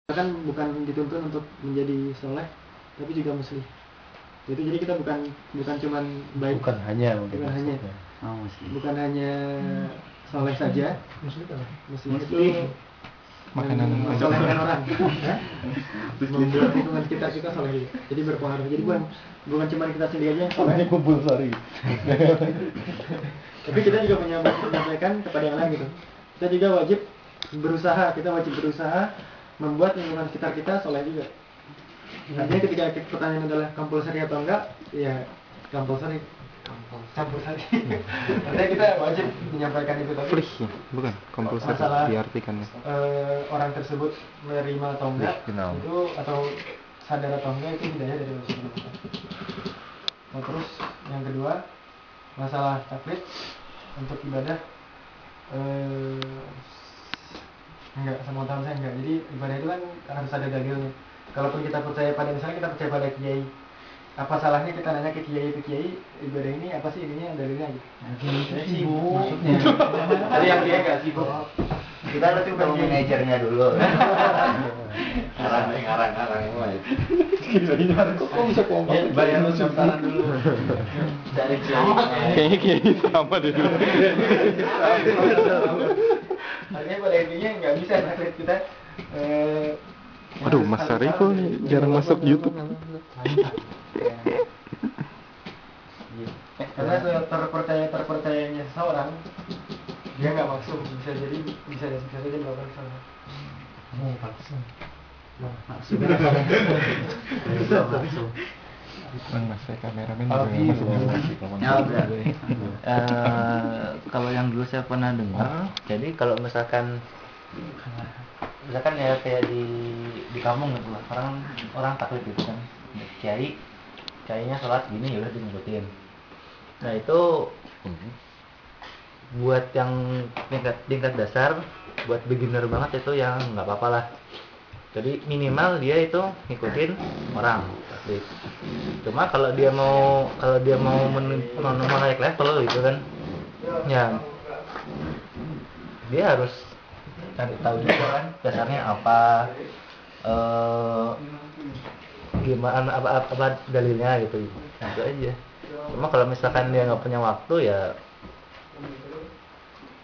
kan bukan dituntun untuk menjadi soleh, tapi juga muslim. Itu jadi kita bukan cuman baik, bukan hanya soleh saja. Muslim itu makanan mensolehkan orang, membuat lingkungan sekitar kita soleh juga. Jadi berpengaruh. Jadi bukan cuma kita sendiri aja soleh. Kumpul sorry. Tapi kita juga menyampaikan kepada yang lain gitu. Kita juga wajib berusaha membuat lingkungan sekitar kita soleh juga. Artinya ketika pertanyaan adalah compulsory atau enggak, ya compulsory. Artinya kita wajib menyampaikan itu tadi. Bukan compulsory diartikannya. Orang tersebut menerima atau enggak itu, atau sadar atau enggak, itu hidayah dari Rasulullah. Nah, terus yang kedua, masalah taklid untuk ibadah, enggak, semontan saya enggak. Jadi ibadah itu kan harus ada dalilnya. Kalaupun kita percaya pada, misalnya kita percaya pada kiai, apa salahnya kita nanya ke kiai, ibadah ini apa sih ininya, dalilnya gitu. Sibuk maksudnya. Jadi yang dia enggak sibuk. Kita harus ketemu manajernya dulu. Ngarang semua itu. Kok bisa kompak? Bayar pendaftaran dulu. Dari Kayaknya kiai sama deh. Artinya pada intinya nggak bisa taklid kita. Aduh, Mas Sariful jarang masuk YouTube. Karena terpercayanya seseorang, dia nggak maksum, bisa saja melakukan kesalahan. Mas, saya kameramen juga nggak masuk. Kalau yang dulu saya pernah dengar, jadi kalau misalkan ya kayak di kampung gitu lah, orang taklid gitu kan, kiainya sholat gini ya udah diikutin. Nah itu buat yang tingkat dasar, buat beginner banget itu yang nggak apa-apa lah. Jadi minimal dia itu ngikutin orang taklid. Cuma kalau dia mau naik level gitu kan, ya dia harus cari tahu juga kan dasarnya apa, gimana, apa dalilnya gitu. Nah, itu aja. Cuma kalau misalkan dia nggak punya waktu, ya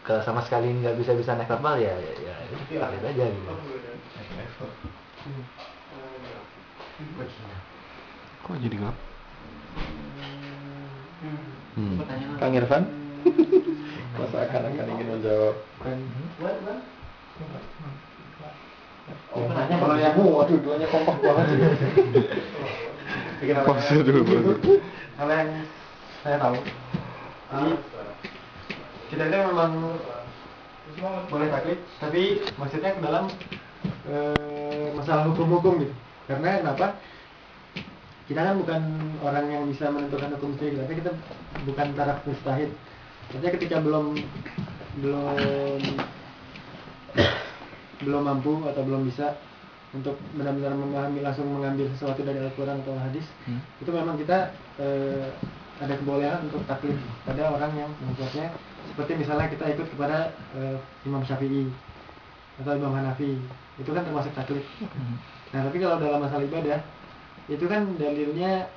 kalau sama sekali nggak bisa naik kapal, ya taklid aja gitu. Kok jadi gelap? Kang Irfan? Masa akan ingin menjawab? Kalau yang waduh, duanya kompak banget sih. Pause dulu. Kalau yang saya tahu, jadi kita itu memang boleh taklid, tapi maksudnya ke dalam masalah hukum gitu. Karena kenapa? Kita kan bukan orang yang bisa menentukan hukum sendiri, tapi kita bukan taraf mustahid. Artinya ketika belum mampu atau belum bisa untuk benar-benar langsung mengambil sesuatu dari Al-Quran atau hadis, itu memang kita ada kebolehan untuk taklid pada orang yang membuatnya, seperti misalnya kita ikut kepada Imam Syafi'i atau Imam Hanafi, itu kan termasuk taklid. Nah, tapi kalau dalam masalah ibadah, itu kan dalilnya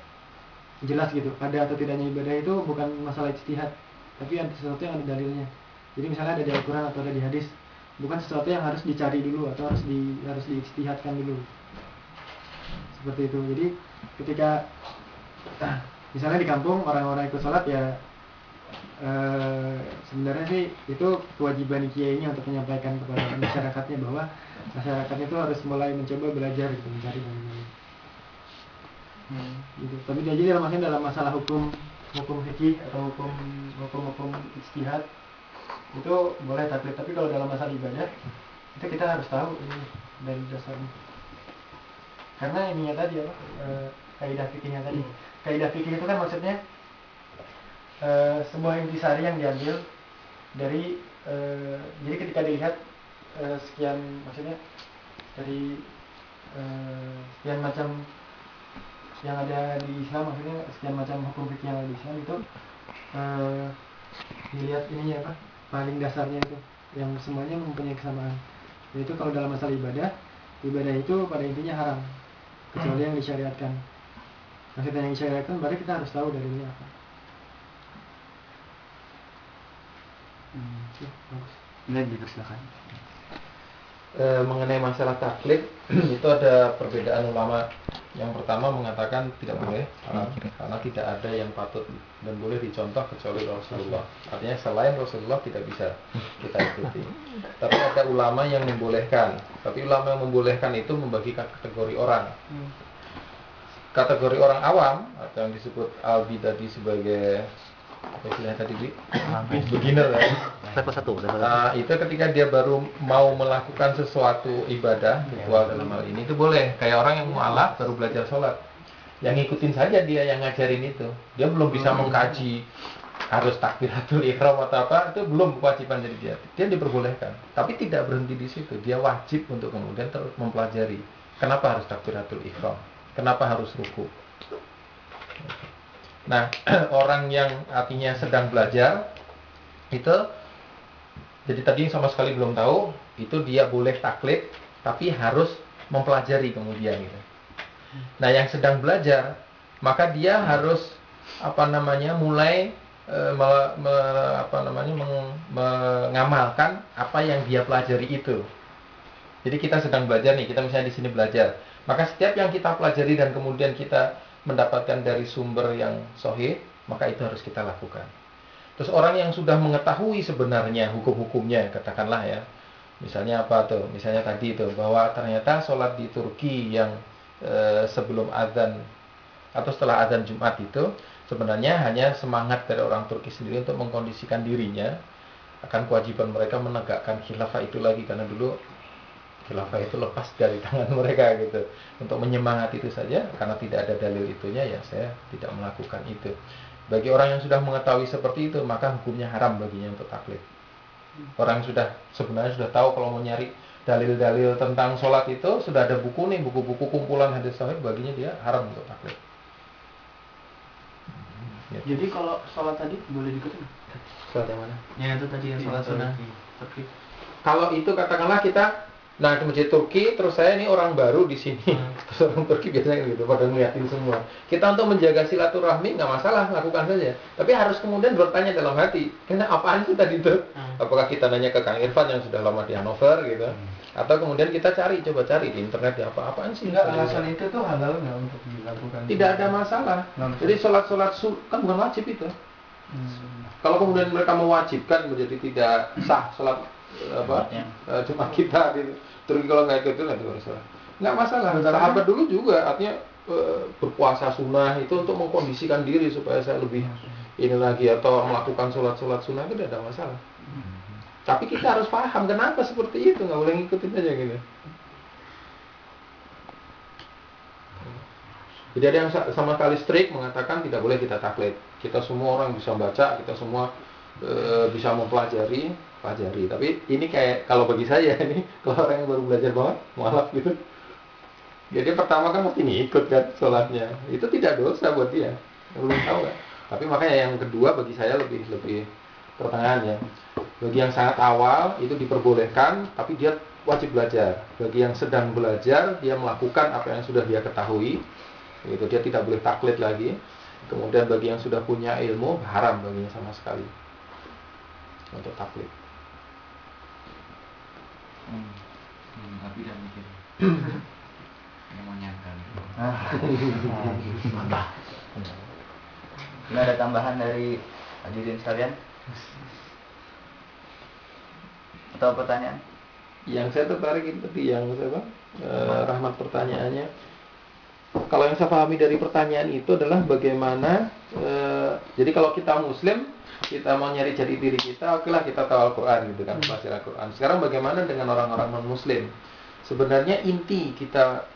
jelas gitu, ada atau tidaknya ibadah itu bukan masalah ijtihad, tapi ada sesuatu yang ada dalilnya. Jadi misalnya ada di Al-Quran atau ada di hadis, bukan sesuatu yang harus dicari dulu atau harus diijtihadkan dulu. Seperti itu. Jadi ketika misalnya di kampung orang-orang ikut sholat, ya sebenarnya sih itu kewajiban kiainya untuk menyampaikan kepada masyarakatnya bahwa masyarakatnya itu harus mulai mencoba belajar gitu, mencari dalilnya. Gitu. Tapi jadi dalam masalah hukum fikih atau hukum ijtihad itu boleh taklid, tapi kalau dalam masalah ibadah itu kita harus tahu ini dari dasarnya. Karena ininya tadi apa? Kaidah fikihnya tadi. Kaidah fikih itu kan maksudnya sebuah intisari yang diambil dari jadi ketika dilihat sekian, maksudnya dari sekian macam yang ada di Islam, maksudnya sekian macam hukum fikih yang ada di Islam itu dilihat ininya apa? Paling dasarnya itu yang semuanya mempunyai kesamaan. Yaitu kalau dalam masalah ibadah ibadah itu pada intinya haram kecuali yang disyariatkan. Maksudnya yang disyariatkan berarti kita harus tahu dalilnya apa. Ya, bagus. Enggak dipersilakan. Mengenai masalah taklid itu ada perbedaan ulama. Yang pertama mengatakan tidak boleh karena tidak ada yang patut dan boleh dicontoh kecuali Rasulullah. Artinya selain Rasulullah tidak bisa kita ikuti. Tapi ada ulama yang membolehkan. Tapi ulama yang membolehkan itu membagikan kategori orang. Kategori orang awam atau yang disebut albi tadi sebagai apa istilahnya tadi beginner ya. Level 1. Itu ketika dia baru mau melakukan sesuatu ibadah ritual dalam hal ini itu boleh. Kayak orang yang mualaf baru belajar sholat, yang ngikutin saja dia yang ngajarin itu. Dia belum bisa mengkaji harus takbiratul ihram atau apa, itu belum kewajiban dari dia. Dia diperbolehkan, tapi tidak berhenti di situ. Dia wajib untuk kemudian terus mempelajari. Kenapa harus takbiratul ihram? Kenapa harus ruku? Nah, orang yang artinya sedang belajar itu, jadi tadi sama sekali belum tahu, itu dia boleh taklid, tapi harus mempelajari kemudian gitu. Nah, yang sedang belajar, maka dia harus mulai mengamalkan apa yang dia pelajari itu. Jadi kita sedang belajar nih, kita misalnya di sini belajar, maka setiap yang kita pelajari dan kemudian kita mendapatkan dari sumber yang sahih, maka itu harus kita lakukan. Terus orang yang sudah mengetahui sebenarnya hukum-hukumnya, katakanlah ya, misalnya apa tuh? Misalnya tadi itu bahwa ternyata sholat di Turki yang sebelum azan atau setelah azan Jumat itu sebenarnya hanya semangat dari orang Turki sendiri untuk mengkondisikan dirinya akan kewajiban mereka menegakkan khilafah itu lagi, karena dulu khilafah itu lepas dari tangan mereka gitu. Untuk menyemangati itu saja, karena tidak ada dalil itunya, ya saya tidak melakukan itu. Bagi orang yang sudah mengetahui seperti itu, maka hukumnya haram baginya untuk taklid. Orang yang sebenarnya sudah tahu kalau mau nyari dalil-dalil tentang sholat itu, sudah ada buku nih, buku-buku kumpulan hadis sahih, baginya dia haram untuk taklid. Jadi kalau sholat tadi boleh diikutin? Sholat yang mana? Ya itu tadi yang sholat sunnah. Kalau itu katakanlah kita ke masjid Turki, terus saya ini orang baru di sini. Terus orang Turki biasanya gitu, pada ngeliatin semua. Kita untuk menjaga silaturahmi nggak masalah, lakukan saja. Tapi harus kemudian bertanya dalam hati, apaan sih tadi itu? Apakah kita nanya ke Kang Irfan yang sudah lama di Hannover gitu? Atau kemudian kita coba cari di internet ya apaan sih? Enggak, alasan itu tuh halal nggak untuk dilakukan? Tidak ada masalah. Jadi sholat kan bukan wajib itu. Kalau kemudian mereka mewajibkan, menjadi tidak sah sholat Jumat kita gitu. Terus kalau nggak ikut itu nanti masalah. Nggak masalah. Sahabat dulu juga artinya berpuasa sunnah itu untuk mengkondisikan diri supaya saya lebih ini lagi, atau melakukan sholat sunnah itu tidak ada masalah. Tapi kita harus paham kenapa seperti itu, nggak boleh ngikutin aja gitu. Jadi ada yang sama sekali strict mengatakan tidak boleh kita taklid. Kita semua orang bisa baca, kita semua bisa mempelajari. Tapi ini kayak kalau bagi saya ini, kalau orang yang baru belajar banget, mualaf gitu. Jadi pertama kan mesti ngikut kan sholatnya. Itu tidak dosa buat dia. Belum tahu kan. Tapi makanya yang kedua bagi saya lebih pertengahan ya. Bagi yang sangat awal itu diperbolehkan, tapi dia wajib belajar. Bagi yang sedang belajar, dia melakukan apa yang sudah dia ketahui. Itu dia tidak boleh taklid lagi. Kemudian bagi yang sudah punya ilmu, haram baginya sama sekali untuk taklid. Tapi dan mikir. Yang mau nyangka. Mantap. Ini ada tambahan dari hadirin sekalian? Atau pertanyaan? Yang saya tertarik itu tadi yang Rahmat pertanyaannya. Kalau yang saya pahami dari pertanyaan itu adalah bagaimana jadi kalau kita muslim, kita mau nyari jati diri kita, okelah kita tahu Al-Quran gitu kan, belajar Al-Quran. Sekarang bagaimana dengan orang-orang non muslim? Sebenarnya inti kita